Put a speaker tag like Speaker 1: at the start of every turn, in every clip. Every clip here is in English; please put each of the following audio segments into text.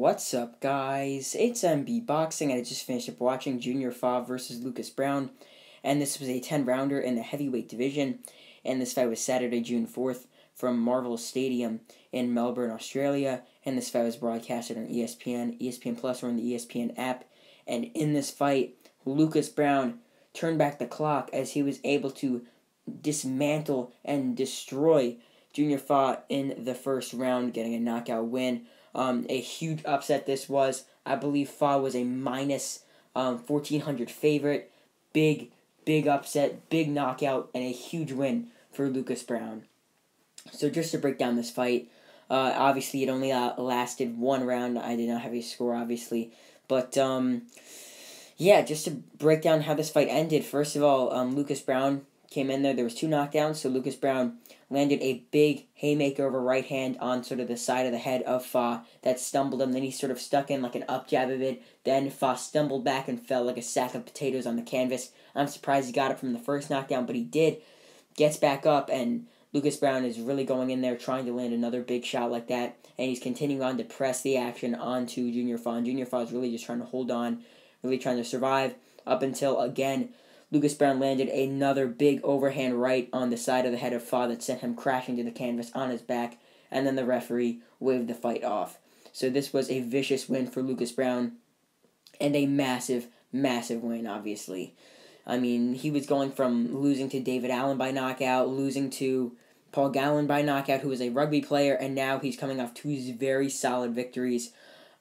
Speaker 1: What's up, guys? It's MB Boxing, and I just finished up watching Junior Fa versus Lucas Browne, and this was a 10-rounder in the heavyweight division, and this fight was Saturday, June 4th, from Marvel Stadium in Melbourne, Australia, and this fight was broadcasted on ESPN, ESPN Plus, or on the ESPN app, and in this fight, Lucas Browne turned back the clock as he was able to dismantle and destroy Junior Fa in the first round, getting a knockout win. A huge upset this was. I believe Fa was a minus 1,400 favorite. Big upset, big knockout, and a huge win for Lucas Browne. So just to break down this fight, obviously it only lasted one round. I did not have a score, obviously. But, yeah, just to break down how this fight ended. First of all, Lucas Browne came in there. There was two knockdowns, so Lucas Browne landed a big haymaker over right hand on sort of the side of the head of Fa that stumbled him. Then he sort of stuck in like an up jab of it. Then Fa stumbled back and fell like a sack of potatoes on the canvas. I'm surprised he got it from the first knockdown, but he did. Gets back up, and Lucas Browne is really going in there trying to land another big shot like that, and he's continuing on to press the action onto Junior Fa. And Junior Fa is really just trying to hold on, really trying to survive up until, again, Lucas Browne landed another big overhand right on the side of the head of Fa that sent him crashing to the canvas on his back, and then the referee waved the fight off. So this was a vicious win for Lucas Browne, and a massive win, obviously. I mean, he was going from losing to David Allen by knockout, losing to Paul Gallen by knockout, who was a rugby player, and now he's coming off two very solid victories,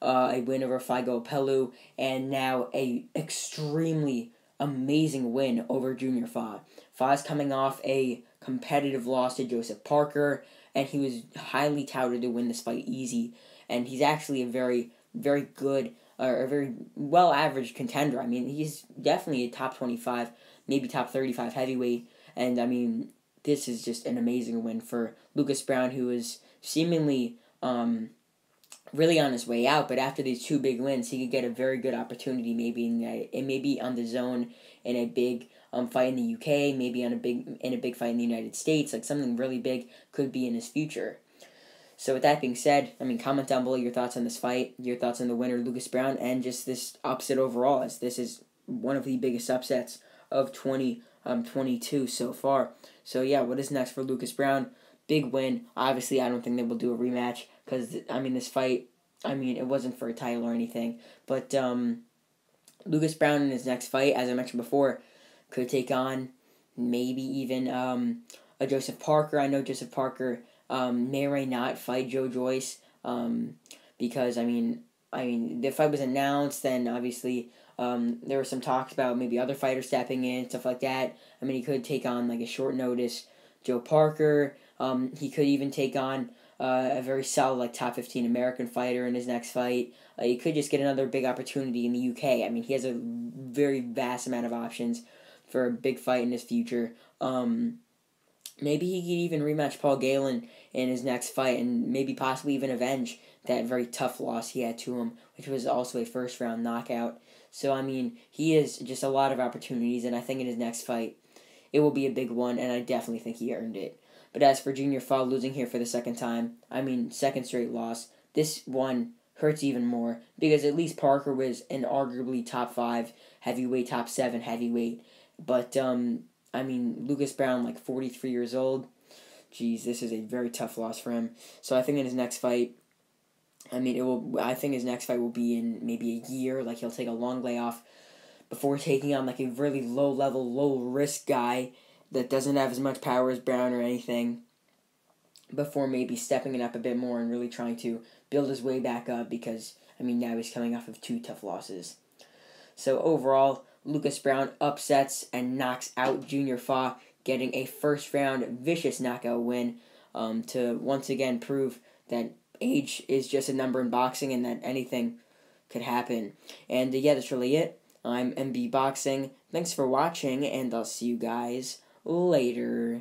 Speaker 1: a win over Figo Pelu, and now a extremely amazing win over Junior Fa. Fa's coming off a competitive loss to Joseph Parker, and he was highly touted to win this fight easy. And he's actually a very good, or a very well-averaged contender. I mean, he's definitely a top 25, maybe top 35 heavyweight. And, I mean, this is just an amazing win for Lucas Browne, who is seemingly really on his way out, but after these two big wins, he could get a very good opportunity, maybe on the zone in a big fight in the UK, maybe in a big fight in the United States. Like, something really big could be in his future. So with that being said, I mean, comment down below your thoughts on this fight, your thoughts on the winner, Lucas Browne, and just this upset overall, as this is one of the biggest upsets of 2022 so far. So yeah, what is next for Lucas Browne? Big win. Obviously, I don't think they will do a rematch because, I mean, this fight, I mean, it wasn't for a title or anything. But Lucas Browne in his next fight, as I mentioned before, could take on maybe even a Joseph Parker. I know Joseph Parker may or may not fight Joe Joyce because, I mean, the fight was announced, then obviously there were some talks about maybe other fighters stepping in, stuff like that. I mean, he could take on like a short notice Joe Parker. He could even take on a very solid, like, top 15 American fighter in his next fight. He could just get another big opportunity in the UK. I mean, he has a very vast amount of options for a big fight in his future. Maybe he could even rematch Paul Gallen in his next fight, and maybe possibly even avenge that very tough loss he had to him, which was also a first-round knockout. So, I mean, he has just a lot of opportunities, and I think in his next fight, it will be a big one, and I definitely think he earned it. But as for Junior Fa losing here for the second time, I mean, second straight loss, this one hurts even more because at least Parker was an arguably top 5 heavyweight, top 7 heavyweight. But, I mean, Lucas Browne, like 43 years old, geez, this is a very tough loss for him. So I think in his next fight, I think his next fight will be in maybe a year. Like, he'll take a long layoff before taking on like a really low-level, low-risk guy that doesn't have as much power as Browne or anything, before maybe stepping it up a bit more and really trying to build his way back up because, I mean, now he's coming off of 2 tough losses. So overall, Lucas Browne upsets and knocks out Junior Fa, getting a first-round vicious knockout win to once again prove that age is just a number in boxing and that anything could happen. And yeah, that's really it. I'm MB Boxing. Thanks for watching, and I'll see you guys later.